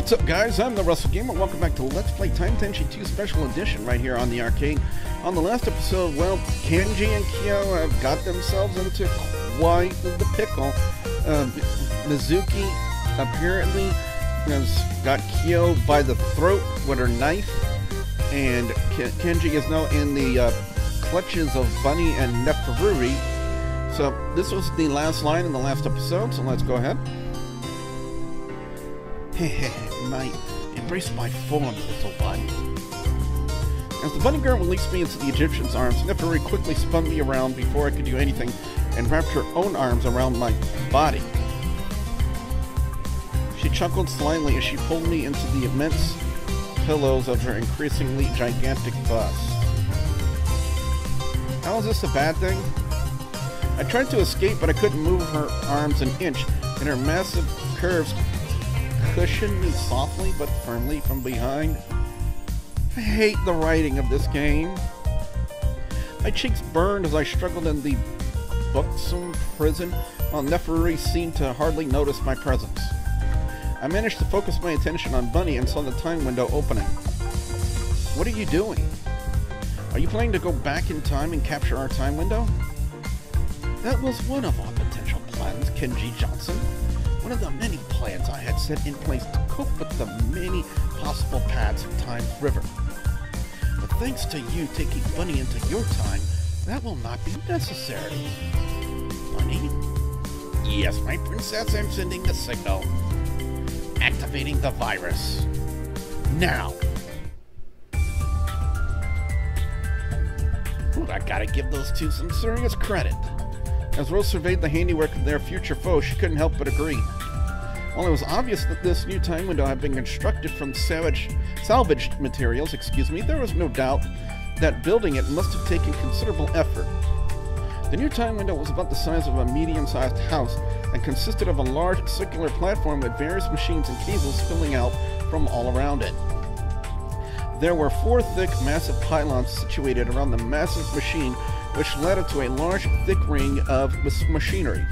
What's up, guys? I'm the Russell Gamer. Welcome back to Let's Play Time Tenchi 2 Special Edition right here on the arcade. On the last episode, well, Kenji and Kyo have got themselves into quite the pickle. Mizuki apparently has got Kyo by the throat with her knife, and Kenji is now in the clutches of Bunny and Neferuri. So this was the last line in the last episode, so let's go ahead. Embrace my form, little one. As the bunny girl released me into the Egyptian's arms, Neferuri quickly spun me around before I could do anything and wrapped her own arms around my body. She chuckled slyly as she pulled me into the immense pillows of her increasingly gigantic bust. How is this a bad thing? I tried to escape, but I couldn't move her arms an inch, and her massive curves cushioned me softly but firmly from behind. I hate the writing of this game. My cheeks burned as I struggled in the buxom prison, while Neferuri seemed to hardly notice my presence. I managed to focus my attention on Bunny and saw the time window opening. What are you doing? Are you planning to go back in time and capture our time window? That was one of our potential plans, Kenji Johnson. One of the many plans I had set in place to cope with the many possible paths of Time's River. But thanks to you taking Bunny into your time, that will not be necessary. Bunny? Yes, my princess, I'm sending the signal. Activating the virus. Now! Ooh, I gotta give those two some serious credit. As Rose surveyed the handiwork of their future foe, she couldn't help but agree. While it was obvious that this new time window had been constructed from salvaged materials, there was no doubt that building it must have taken considerable effort. The new time window was about the size of a medium-sized house and consisted of a large circular platform with various machines and cables spilling out from all around it. There were 4 thick, massive pylons situated around the massive machine, which led up to a large, thick ring of machinery.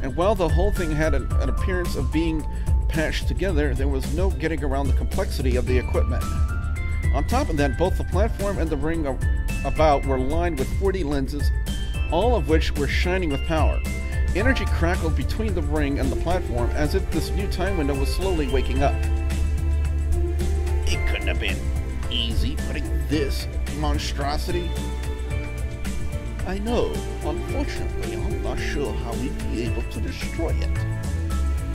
And while the whole thing had an appearance of being patched together, there was no getting around the complexity of the equipment. On top of that, both the platform and the ring about were lined with 40 lenses, all of which were shining with power. Energy crackled between the ring and the platform as if this new time window was slowly waking up. It couldn't have been easy putting this monstrosity. I know. Unfortunately, I'm not sure how we'd be able to destroy it.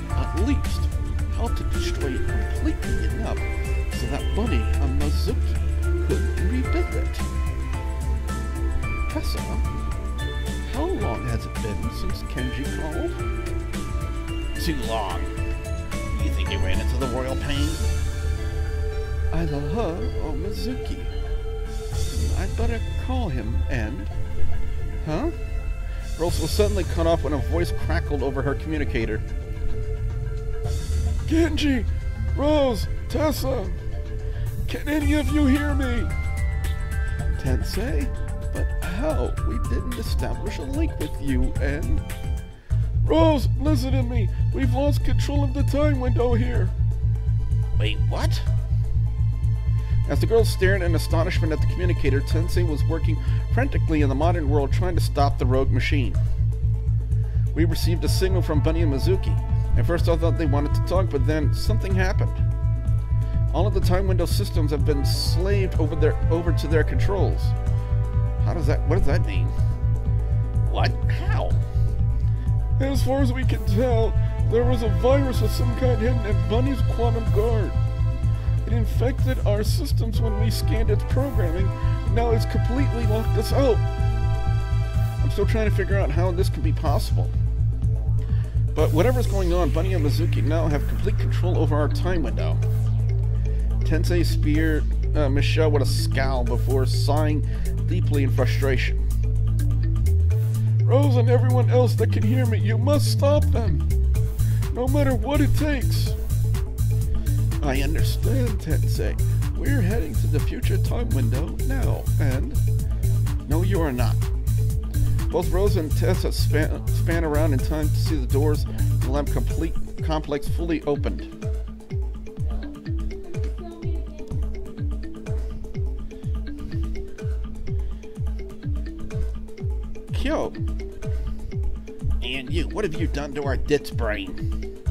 At least, how to destroy it completely enough so that Bunny and Mizuki could rebuild it. Tessa, how long has it been since Kenji called? Too long. You think he ran into the royal pain? Either her or Mizuki. I'd better call him and... Huh? Rose was suddenly cut off when a voice crackled over her communicator. Kenji! Rose! Tessa! Can any of you hear me? Tensei? But how? We didn't establish a link with you, and... Rose, listen to me! We've lost control of the time window here! Wait, what? As the girls stared in astonishment at the communicator, Tensei was working frantically in the modern world trying to stop the rogue machine. We received a signal from Bunny and Mizuki. At first I thought they wanted to talk, but then something happened. All of the time window systems have been slaved over to their controls. What does that mean? What? How? As far as we can tell, there was a virus of some kind hidden in Bunny's quantum guard. It infected our systems when we scanned its programming, and now it's completely locked us out. I'm still trying to figure out how this can be possible. But whatever's going on, Bunny and Mizuki now have complete control over our time window. Tensei speared Michelle with a scowl before sighing deeply in frustration. Rose and everyone else that can hear me, you must stop them, no matter what it takes. I understand, Tensei. We're heading to the future time window now, and... No, you are not. Both Rose and Tessa span around in time to see the doors of the lab complex fully opened. Kyo! And you, what have you done to our dit's brain?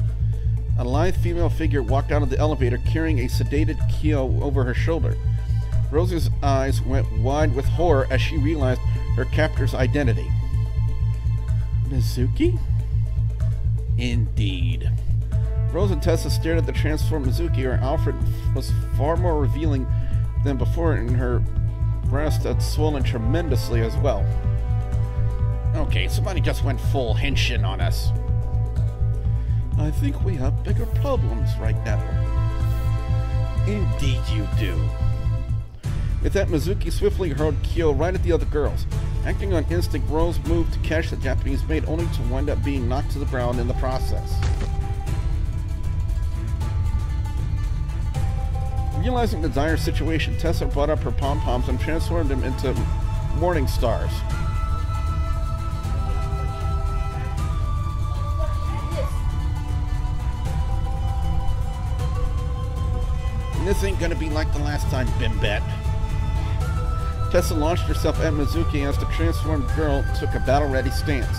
A lithe female figure walked out of the elevator carrying a sedated Kyo over her shoulder. Rose's eyes went wide with horror as she realized her captor's identity. Mizuki? Indeed. Rose and Tessa stared at the transformed Mizuki. Her outfit was far more revealing than before, and her breast had swollen tremendously as well. Okay, somebody just went full henshin on us. I think we have bigger problems right now. Indeed you do. With that, Mizuki swiftly hurled Kyo right at the other girls. Acting on instinct, Rose moved to catch the Japanese maid, only to wind up being knocked to the ground in the process. Realizing the dire situation, Tessa brought up her pom-poms and transformed them into morning stars. This ain't gonna be like the last time, Bimbet. Tessa launched herself at Mizuki as the transformed girl took a battle-ready stance.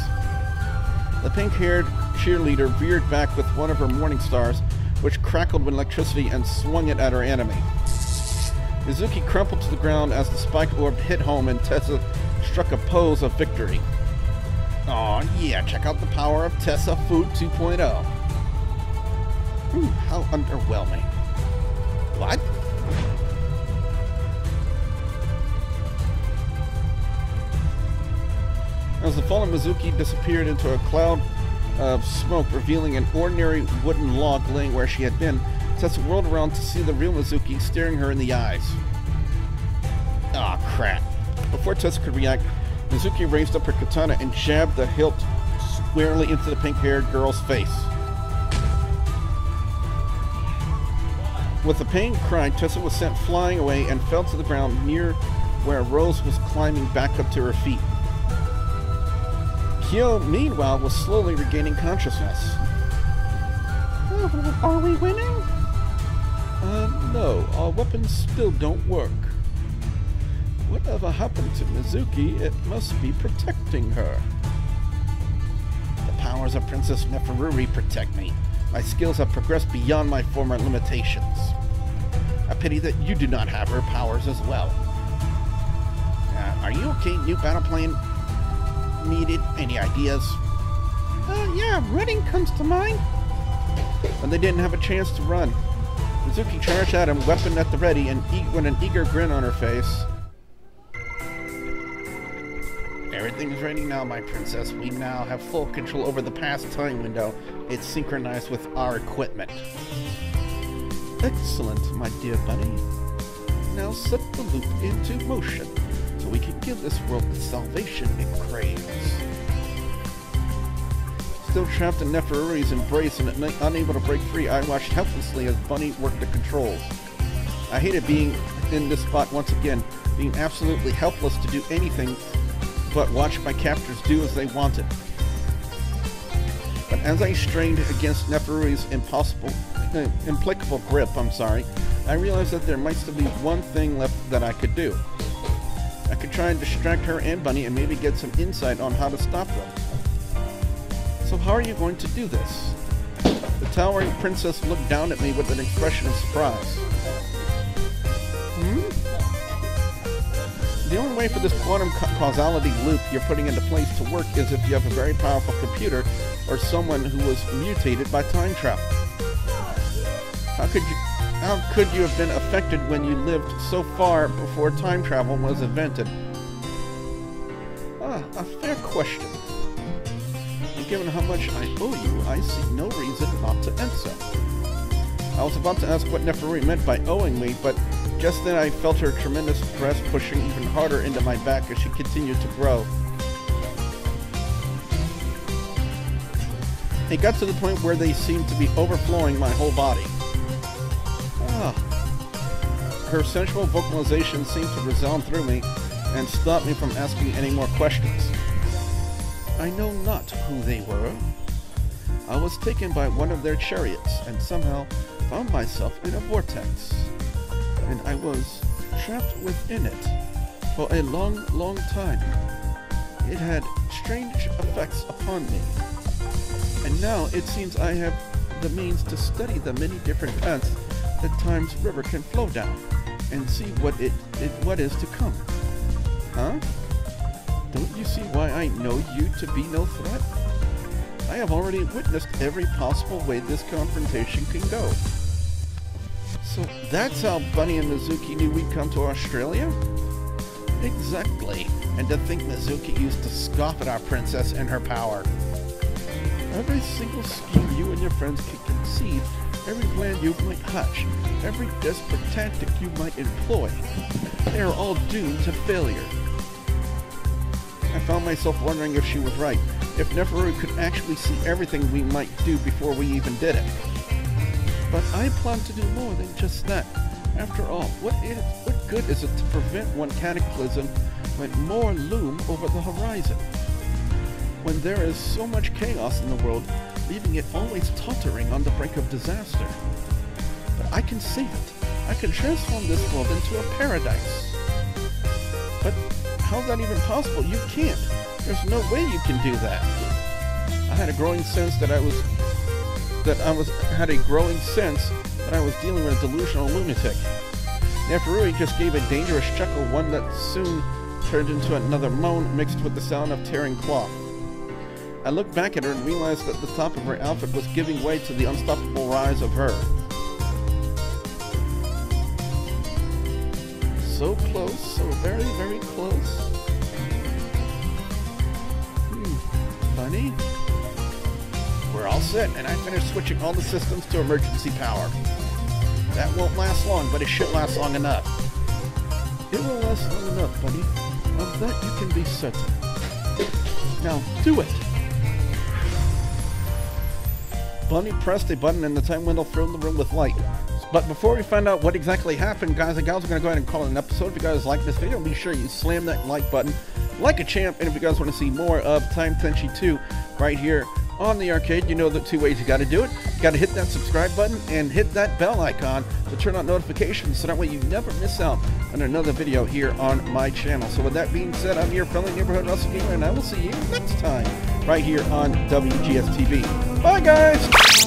The pink-haired cheerleader veered back with one of her morning stars, which crackled with electricity and swung it at her enemy. Mizuki crumpled to the ground as the spiked orb hit home and Tessa struck a pose of victory. Aw, yeah, check out the power of Tessa Food 2.0. How underwhelming. What? As the fallen Mizuki disappeared into a cloud of smoke, revealing an ordinary wooden log laying where she had been, Tessa whirled around to see the real Mizuki staring her in the eyes. Ah, crap. Before Tessa could react, Mizuki raised up her katana and jabbed the hilt squarely into the pink-haired girl's face. With a pained cry, Tessa was sent flying away and fell to the ground near where Rose was climbing back up to her feet. Kyo, meanwhile, was slowly regaining consciousness. Are we winning? No, our weapons still don't work. Whatever happened to Mizuki, it must be protecting her. The powers of Princess Neferuri protect me. My skills have progressed beyond my former limitations. A pity that you do not have her powers as well. Are you okay? New battle plan needed? Any ideas? Yeah, running comes to mind. But they didn't have a chance to run. Mizuki charged at him, weapon at the ready, and with an eager grin on her face. Everything is ready now, my princess. We now have full control over the past time window. It's synchronized with our equipment. Excellent, my dear buddy. Now set the loop into motion, so we can give this world the salvation it craves. Still trapped in Neferuri's embrace and unable to break free, I watched helplessly as Bunny worked the controls. I hated being in this spot once again, being absolutely helpless to do anything but watch my captors do as they wanted. But as I strained against Neferuri's implacable grip, I realized that there might still be one thing left that I could do. I could try and distract her and Bunny and maybe get some insight on how to stop them. So how are you going to do this? The towering princess looked down at me with an expression of surprise. The only way for this quantum causality loop you're putting into place to work is if you have a very powerful computer or someone who was mutated by time travel. How could you have been affected when you lived so far before time travel was invented? A fair question. And given how much I owe you, I see no reason not to answer. I was about to ask what Neferuri meant by owing me, but just then I felt her tremendous breast pushing even harder into my back as she continued to grow. It got to the point where they seemed to be overflowing my whole body. Her sensual vocalization seemed to resound through me and stop me from asking any more questions. I know not who they were. I was taken by one of their chariots and somehow found myself in a vortex. And I was trapped within it for a long, long time. it had strange effects upon me. And now it seems I have the means to study the many different paths that Time's river can flow down, and see what is to come. Huh? Don't you see why I know you to be no threat? I have already witnessed every possible way this confrontation can go. So that's how Bunny and Mizuki knew we'd come to Australia? Exactly. And to think Mizuki used to scoff at our princess and her power. Every single scheme you and your friends can conceive, every plan you might hatch, every desperate tactic you might employ, they are all doomed to failure. I found myself wondering if she was right, if Neferu could actually see everything we might do before we even did it. But I plan to do more than just that. After all, what good is it to prevent one cataclysm when more loom over the horizon? When there is so much chaos in the world, leaving it always tottering on the brink of disaster. But I can save it. I can transform this world into a paradise. But how's that even possible? You can't. There's no way you can do that. I had a growing sense that I was dealing with a delusional lunatic. Neferui just gave a dangerous chuckle, one that soon turned into another moan mixed with the sound of tearing cloth. I looked back at her and realized that the top of her outfit was giving way to the unstoppable rise of her. So close, so very, very close. Bunny? We're all set, and I finished switching all the systems to emergency power. That won't last long, but it should last long enough. It will last long enough, Bunny. Of that you can be certain. Now, do it! Bunny pressed a button and the time window filled the room with light. But before we find out what exactly happened, guys and gals, we're going to go ahead and call it an episode. If you guys like this video, be sure you slam that like button like a champ. And if you guys want to see more of Time Tenchi 2 right here on the arcade, you know the two ways you got to do it. You got to hit that subscribe button and hit that bell icon to turn on notifications so that way you never miss out on another video here on my channel. So with that being said, I'm your friendly neighborhood Russell Gamer, and I will see you next time right here on WGS TV. Bye, guys!